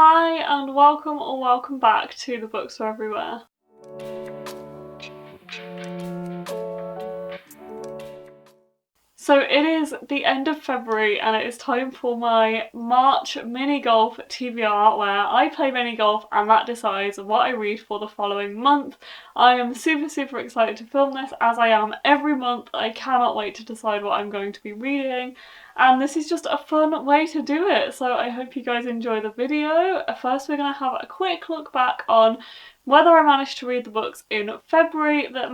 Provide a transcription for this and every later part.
Hi and welcome or welcome back to The Books Are Everywhere. So it is the end of February and it is time for my March mini golf TBR where I play mini golf and that decides what I read for the following month. I am super excited to film this as I am every month. I cannot wait to decide what I'm going to be reading and this is just a fun way to do it, so I hope you guys enjoy the video. First we're going to have a quick look back on whether I managed to read the books in February that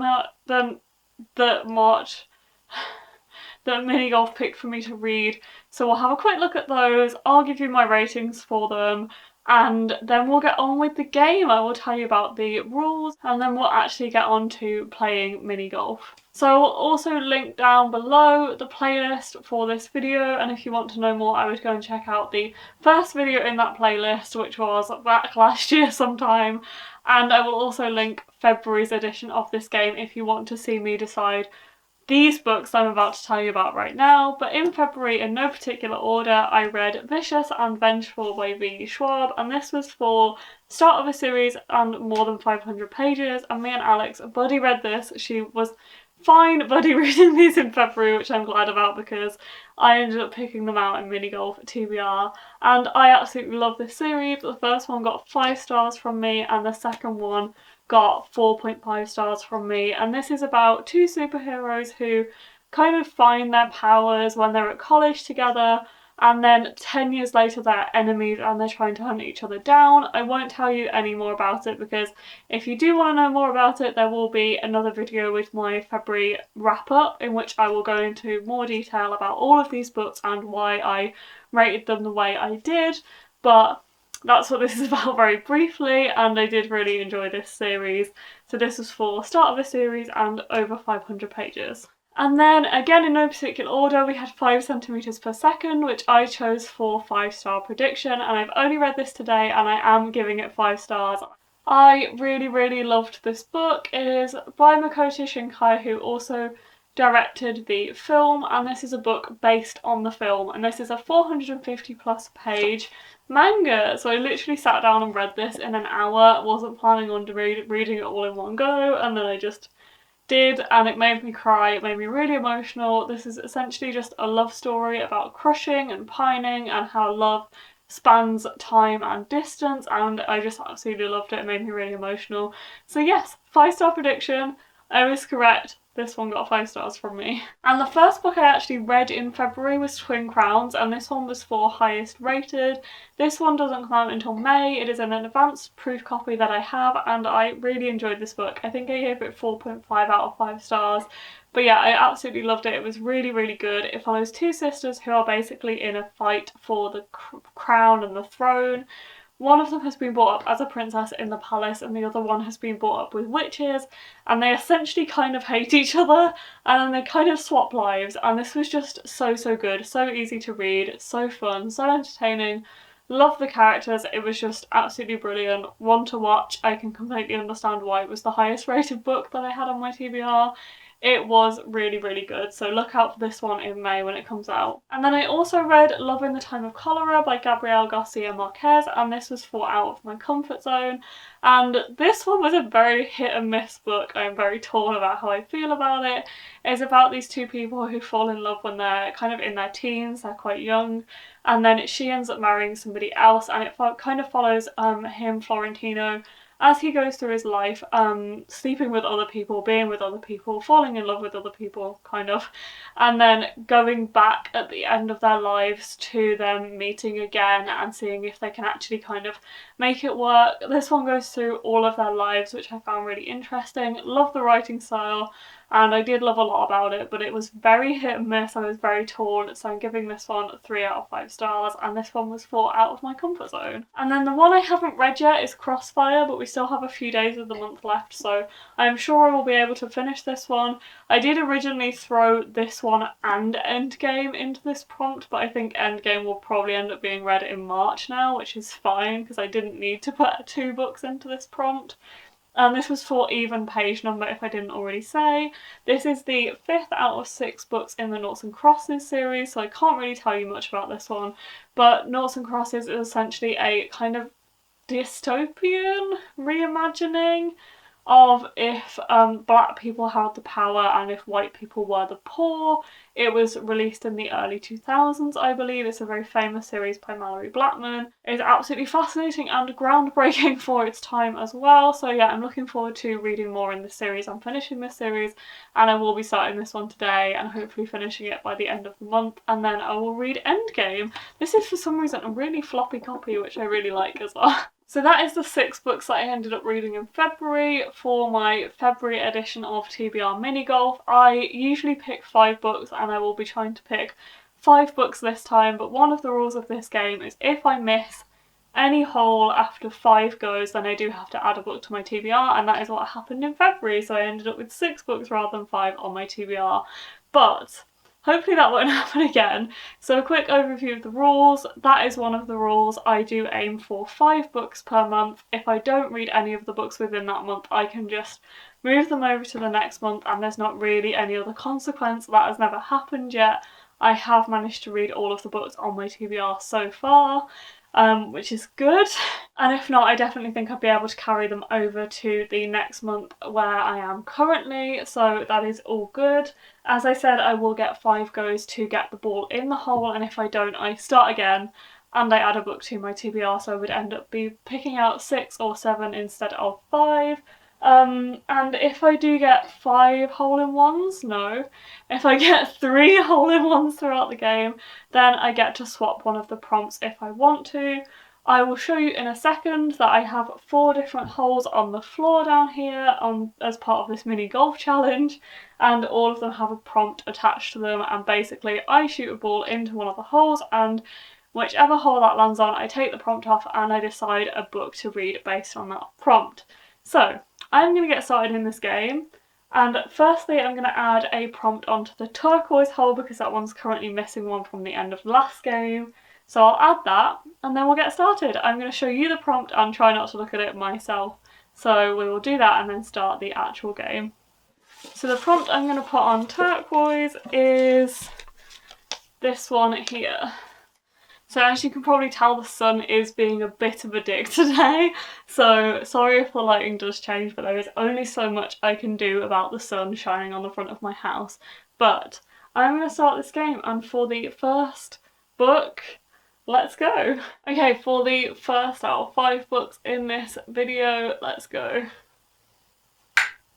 mini golf picked for me to read. So we'll have a quick look at those, I'll give you my ratings for them, and then we'll get on with the game. I will tell you about the rules and then we'll actually get on to playing mini golf. So I'll also link down below the playlist for this video, and if you want to know more I would go and check out the first video in that playlist, which was back last year sometime, and I will also link February's edition of this game if you want to see me decide these books I'm about to tell you about right now. But in February, in no particular order, I read Vicious and Vengeful by V. Schwab, and this was for start of a series and more than 500 pages, and me and Alex buddy read this. She was fine buddy reading these in February, which I'm glad about because I ended up picking them out in mini golf at TBR, and I absolutely love this series. The first one got 5 stars from me and the second one got 4.5 stars from me, and this is about two superheroes who kind of find their powers when they're at college together, and then 10 years later they're enemies and they're trying to hunt each other down. I won't tell you any more about it because if you do want to know more about it there will be another video with my February wrap up in which I will go into more detail about all of these books and why I rated them the way I did, but that's what this is about very briefly, and I did really enjoy this series. So this was for start of a series and over 500 pages. And then again in no particular order we had 5 centimeters per second, which I chose for 5-star prediction, and I've only read this today and I am giving it 5 stars. I really loved this book. It is by Makoto Shinkai, who also directed the film, and this is a book based on the film, and this is a 450 plus page manga. So I literally sat down and read this in an hour. Wasn't planning on reading it all in one go, and then I just did, and it made me cry. It made me really emotional. This is essentially just a love story about crushing and pining and how love spans time and distance, and I just absolutely loved it. It made me really emotional. So yes, 5-star prediction. I was correct. This one got 5 stars from me. And the first book I actually read in February was Twin Crowns, and this one was for highest rated. This one doesn't come out until May. It is an advanced proof copy that I have, and I really enjoyed this book. I think I gave it 4.5 out of 5 stars. But yeah, I absolutely loved it. It was really good. It follows two sisters who are basically in a fight for the crown and the throne. One of them has been brought up as a princess in the palace and the other one has been brought up with witches, and they essentially kind of hate each other and then they kind of swap lives, and this was just so good, so easy to read, so fun, so entertaining. Love the characters. It was just absolutely brilliant. One to watch. I can completely understand why it was the highest rated book that I had on my TBR. It was really good, so look out for this one in May when it comes out. And then I also read Love in the Time of Cholera by Gabrielle, Garcia, Marquez, and this was for Out of My Comfort Zone. And this one was a very hit and miss book. I'm very torn about how I feel about it. It's about these two people who fall in love when they're kind of in their teens, they're quite young, and then she ends up marrying somebody else, and it kind of follows him, Florentino, as he goes through his life, sleeping with other people, being with other people, falling in love with other people, kind of, and then going back at the end of their lives to them meeting again and seeing if they can actually kind of make it work. This one goes through all of their lives, which I found really interesting. Love the writing style, and I did love a lot about it, but it was very hit and miss. I was very torn, so I'm giving this one 3 out of 5 stars, and this one was 4 out of my comfort zone. And then the one I haven't read yet is Crossfire, but we still have a few days of the month left, so I'm sure I will be able to finish this one. I did originally throw this one and Endgame into this prompt, but I think Endgame will probably end up being read in March now, which is fine because I didn't need to put 2 books into this prompt. And this was for even page number, if I didn't already say. This is the 5th out of 6 books in the Noughts and Crosses series, so I can't really tell you much about this one. But Noughts and Crosses is essentially a kind of dystopian reimagining of if black people held the power and if white people were the poor. It was released in the early 2000s, I believe. It's a very famous series by Mallory Blackman. It's absolutely fascinating and groundbreaking for its time as well. So yeah, I'm looking forward to reading more in this series. I'm finishing this series and I will be starting this one today and hopefully finishing it by the end of the month, and then I will read Endgame. This is for some reason a really floppy copy, which I really like as well. So that is the 6 books that I ended up reading in February for my February edition of TBR Mini Golf. I usually pick 5 books and I will be trying to pick 5 books this time, but one of the rules of this game is if I miss any hole after 5 goes, then I do have to add a book to my TBR, and that is what happened in February, so I ended up with 6 books rather than 5 on my TBR. But hopefully that won't happen again. So a quick overview of the rules. That is one of the rules. I do aim for 5 books per month. If I don't read any of the books within that month, I can just move them over to the next month and there's not really any other consequence. That has never happened yet. I have managed to read all of the books on my TBR so far, which is good. And if not, I definitely think I'd be able to carry them over to the next month where I am currently, so that is all good. As I said, I will get 5 goes to get the ball in the hole, and if I don't, I start again and I add a book to my TBR, so I would end up picking out 6 or 7 instead of 5. And if I do get 5 hole-in-ones, no. If I get 3 hole-in-ones throughout the game, then I get to swap one of the prompts if I want to. I will show you in a second that I have 4 different holes on the floor down here as part of this mini golf challenge, and all of them have a prompt attached to them, and basically I shoot a ball into one of the holes and whichever hole that lands on, I take the prompt off and I decide a book to read based on that prompt. So I'm going to get started in this game, and firstly I'm going to add a prompt onto the Turquoise Hole because that one's currently missing one from the end of last game. So I'll add that and then we'll get started. I'm going to show you the prompt and try not to look at it myself. So we will do that and then start the actual game. So the prompt I'm going to put on turquoise is this one here. So as you can probably tell, the sun is being a bit of a dick today, so sorry if the lighting does change, but there is only so much I can do about the sun shining on the front of my house. But I'm going to start this game, and for the first book, let's go. Okay, for the first out of 5 books in this video, let's go.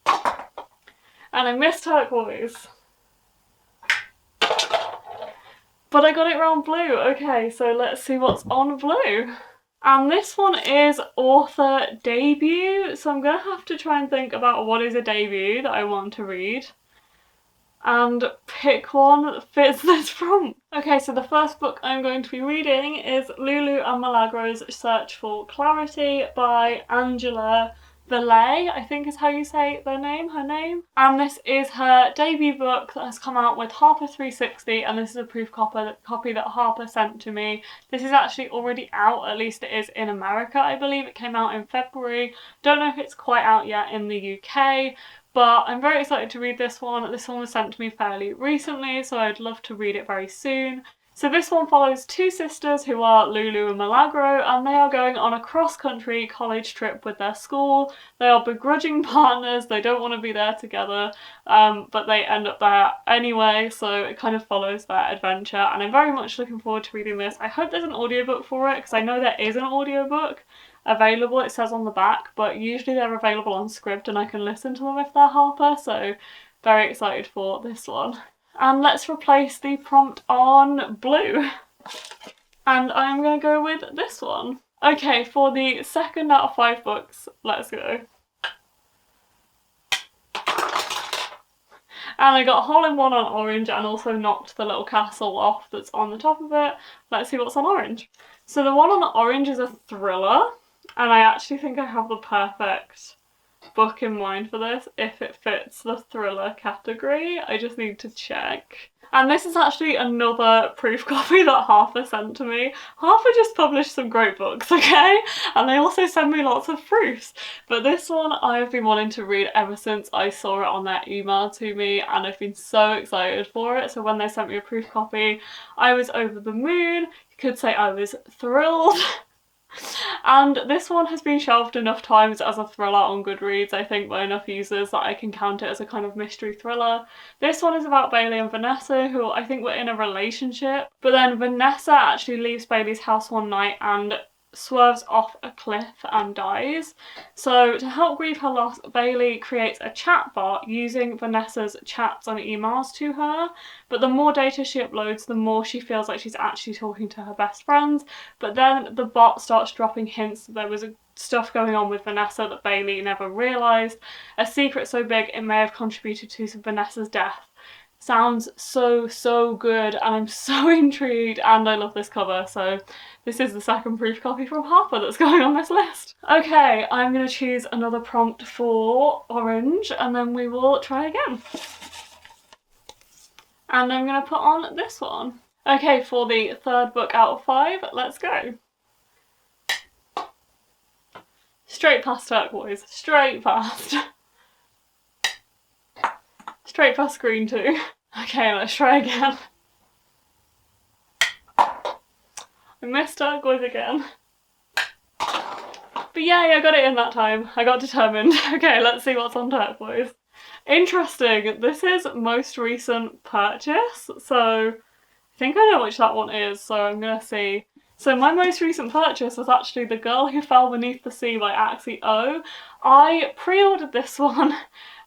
And I missed turquoise. But I got it round blue. Okay, so let's see what's on blue. And this one is author debut, so I'm going to have to try and think about what is a debut that I want to read and pick one that fits this prompt. Okay, so the first book I'm going to be reading is Lulu and Milagro's Search for Clarity by Angela Valet, I think is how you say her name. And this is her debut book that has come out with Harper 360, and this is a proof copy that Harper sent to me. This is actually already out, at least it is in America, I believe. It came out in February. Don't know if it's quite out yet in the UK, but I'm very excited to read this one. This one was sent to me fairly recently, so I'd love to read it very soon. So this one follows 2 sisters who are Lulu and Milagro, and they are going on a cross-country college trip with their school. They are begrudging partners, they don't want to be there together, but they end up there anyway, so it kind of follows their adventure, and I'm very much looking forward to reading this. I hope there's an audiobook for it, because I know there is an audiobook available, it says on the back, but usually they're available on Scribd and I can listen to them if they're Harper, so very excited for this one. And let's replace the prompt on blue. And I'm going to go with this one. Okay, for the second out of 5 books, let's go. And I got a hole-in-one on orange and also knocked the little castle off that's on the top of it. Let's see what's on orange. So the one on orange is a thriller, and I actually think I have the perfect book in mind for this if it fits the thriller category. I just need to check. And this is actually another proof copy that Harper sent to me. Harper just published some great books, okay? And they also send me lots of proofs. But this one I have been wanting to read ever since I saw it on their email to me, and I've been so excited for it. So when they sent me a proof copy, I was over the moon. You could say I was thrilled. And this one has been shelved enough times as a thriller on Goodreads, I think, by enough users that I can count it as a kind of mystery thriller. This one is about Bailey and Vanessa, who I think were in a relationship, but then Vanessa actually leaves Bailey's house one night and swerves off a cliff and dies. So to help grieve her loss, Bailey creates a chat bot using Vanessa's chats and emails to her, but the more data she uploads, the more she feels like she's actually talking to her best friends. But then the bot starts dropping hints that there was stuff going on with Vanessa that Bailey never realised, a secret so big it may have contributed to Vanessa's death. Sounds so good, and I'm so intrigued, and I love this cover, so this is the second proof copy from Harper that's going on this list. Okay, I'm going to choose another prompt for orange, and then we will try again. And I'm going to put on this one. Okay, for the third book out of 5, let's go. Straight past Turquoise, straight past. Straight past green too. Okay, let's try again. I missed Turquoise again. But yay, I got it in that time. I got determined. Okay, let's see what's on Turquoise. Interesting, this is most recent purchase, so I think I know which that one is, so I'm gonna see. So my most recent purchase was actually The Girl Who Fell Beneath the Sea by Axie O. I pre-ordered this one,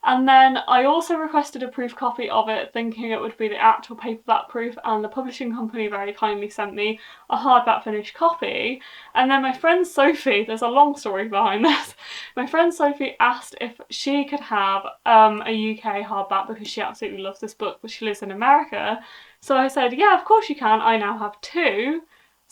and then I also requested a proof copy of it, thinking it would be the actual paperback proof, and the publishing company very kindly sent me a hardback finished copy. And then my friend Sophie, there's a long story behind this, my friend Sophie asked if she could have a UK hardback because she absolutely loves this book, but she lives in America. So I said, yeah, of course you can, I now have 2.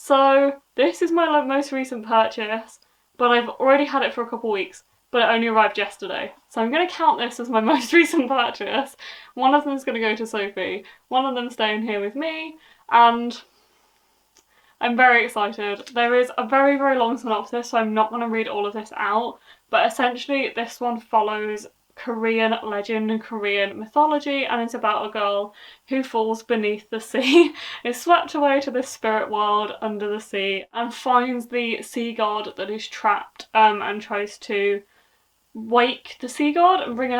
So this is my most recent purchase, but I've already had it for a couple weeks, but it only arrived yesterday. So I'm going to count this as my most recent purchase. One of them is going to go to Sophie, one of them staying here with me, and I'm very excited. There is a very long synopsis, so I'm not going to read all of this out, but essentially this one follows Korean legend and Korean mythology, and it's about a girl who falls beneath the sea, is swept away to the spirit world under the sea, and finds the sea god that is trapped and tries to wake the sea god and bring an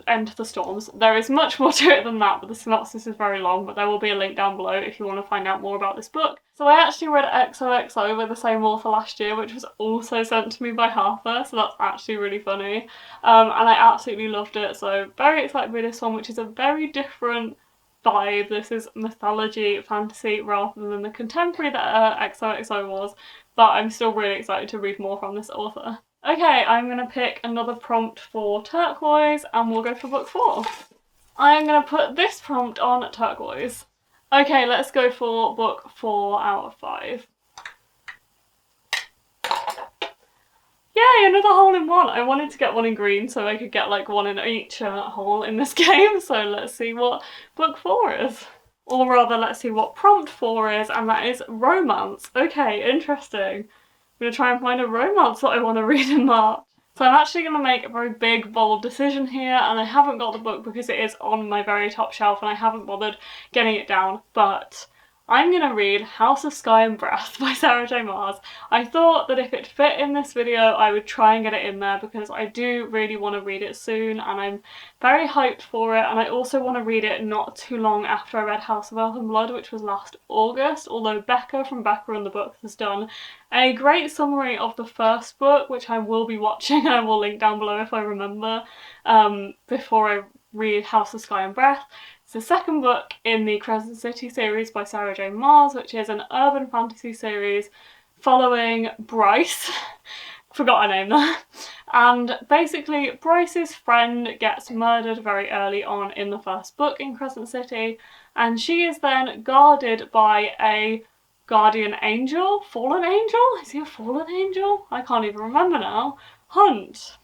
end to the storms. There is much more to it than that, but the synopsis is very long, but there will be a link down below if you want to find out more about this book. So I actually read XOXO by the same author last year, which was also sent to me by Harper, so that's actually really funny. And I absolutely loved it, so very excited by this one, which is a very different vibe. This is mythology, fantasy, rather than the contemporary that XOXO was, but I'm still really excited to read more from this author. Okay, I'm going to pick another prompt for Turquoise, and we'll go for book 4. I'm going to put this prompt on Turquoise. Okay, let's go for book 4 out of 5. Yay, another hole in one! I wanted to get one in green so I could get like one in each hole in this game, so let's see what book 4 is. Or rather, let's see what prompt 4 is, and that is romance. Okay, interesting. I'm going to try and find a romance that I want to read in March. So I'm actually going to make a very big, bold decision here, and I haven't got the book because it is on my very top shelf and I haven't bothered getting it down, but I'm going to read House of Sky and Breath by Sarah J Maas. I thought that if it fit in this video I would try and get it in there because I do really want to read it soon and I'm very hyped for it, and I also want to read it not too long after I read House of Earth and Blood, which was last August, although Becca from Becca and the Book has done a great summary of the first book, which I will be watching and I will link down below if I remember, before I read House of Sky and Breath. It's the second book in the Crescent City series by Sarah J Maas, which is an urban fantasy series following Bryce. Forgot her name there. And basically Bryce's friend gets murdered very early on in the first book in Crescent City, and she is then guarded by a guardian angel? Fallen angel? Is he a fallen angel? I can't even remember now. Hunt.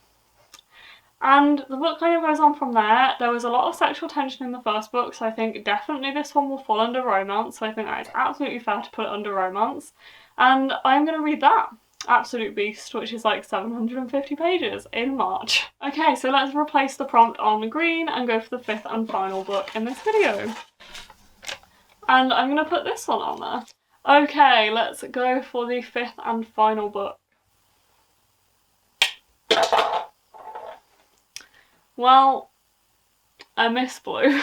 And the book kind of goes on from there. There was a lot of sexual tension in the first book, so I think definitely this one will fall under romance, so I think that is absolutely fair to put it under romance. And I'm going to read that. Absolute Beast, which is like 750 pages in March. Okay, so let's replace the prompt on green and go for the fifth and final book in this video. And I'm going to put this one on there. Okay, let's go for the fifth and final book. Well, I missed blue.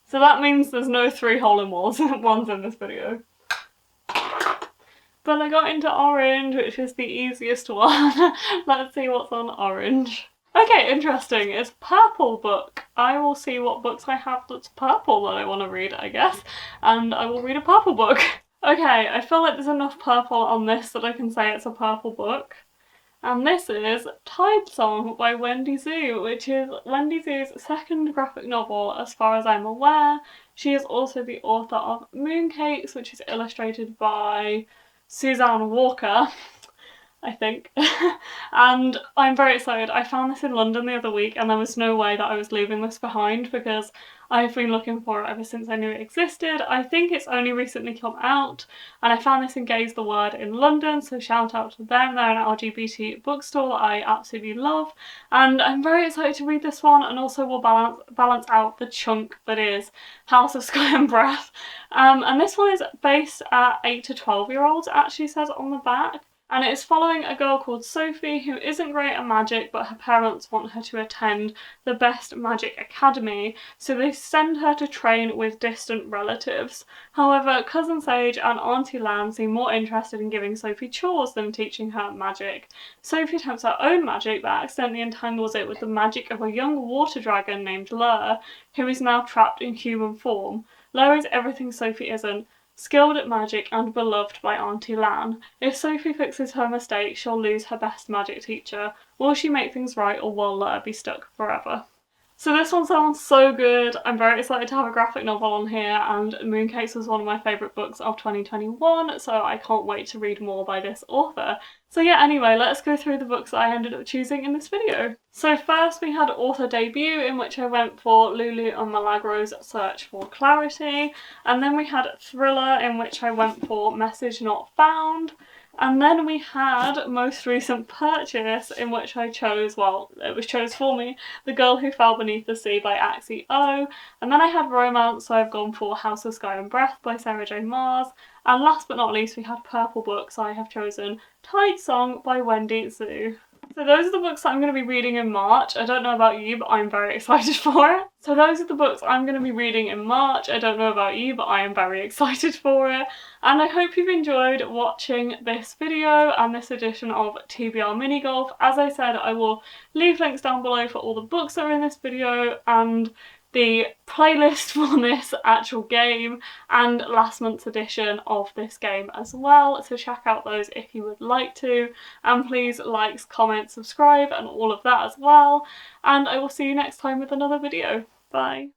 So that means there's no 3 hole-in-ones in this video. But I got into orange, which is the easiest one. Let's see what's on orange. Okay, interesting. It's purple book. I will see what books I have that's purple that I want to read, I guess. And I will read a purple book. Okay, I feel like there's enough purple on this that I can say it's a purple book. And this is Tide Song by Wendy Zhu, which is Wendy Zhu's second graphic novel as far as I'm aware. She is also the author of Mooncakes, which is illustrated by Suzanne Walker, I think. And I'm very excited. I found this in London the other week and there was no way that I was leaving this behind because I've been looking for it ever since I knew it existed. I think it's only recently come out and I found this in Gaze the Word in London, so shout out to them. They're an LGBT bookstore that I absolutely love and I'm very excited to read this one, and also will balance out the chunk that is House of Sky and Breath. And this one is based at 8 to 12-year-olds, it actually says on the back. And it is following a girl called Sophie who isn't great at magic, but her parents want her to attend the best magic academy, so they send her to train with distant relatives. However, Cousin Sage and Auntie Lan seem more interested in giving Sophie chores than teaching her magic. Sophie attempts her own magic but accidentally entangles it with the magic of a young water dragon named Lur, who is now trapped in human form. Lur is everything Sophie isn't, skilled at magic and beloved by Auntie Lan. If Sophie fixes her mistake, she'll lose her best magic teacher. Will she make things right, or will Lur be stuck forever? So this one sounds so good. I'm very excited to have a graphic novel on here, and Mooncakes was one of my favourite books of 2021, so I can't wait to read more by this author. So yeah, anyway, let's go through the books that I ended up choosing in this video. So first we had author debut, in which I went for Lulu and Malagro's Search for Clarity, and then we had thriller, in which I went for Message Not Found. And then we had most recent purchase, in which I chose, well, it was chose for me, The Girl Who Fell Beneath the Sea by Axie O. And then I had romance, so I've gone for House of Sky and Breath by Sarah J Maas. And last but not least, we had purple books, so I have chosen Tide Song by Wendy Zhu. So those are the books that I'm going to be reading in March. I don't know about you, but I'm very excited for it. So those are the books I'm going to be reading in March. I don't know about you, but I am very excited for it. And I hope you've enjoyed watching this video and this edition of TBR Mini Golf. As I said, I will leave links down below for all the books that are in this video and the playlist for this actual game and last month's edition of this game as well, so check out those if you would like to, and please like, comment, subscribe and all of that as well, and I will see you next time with another video. Bye.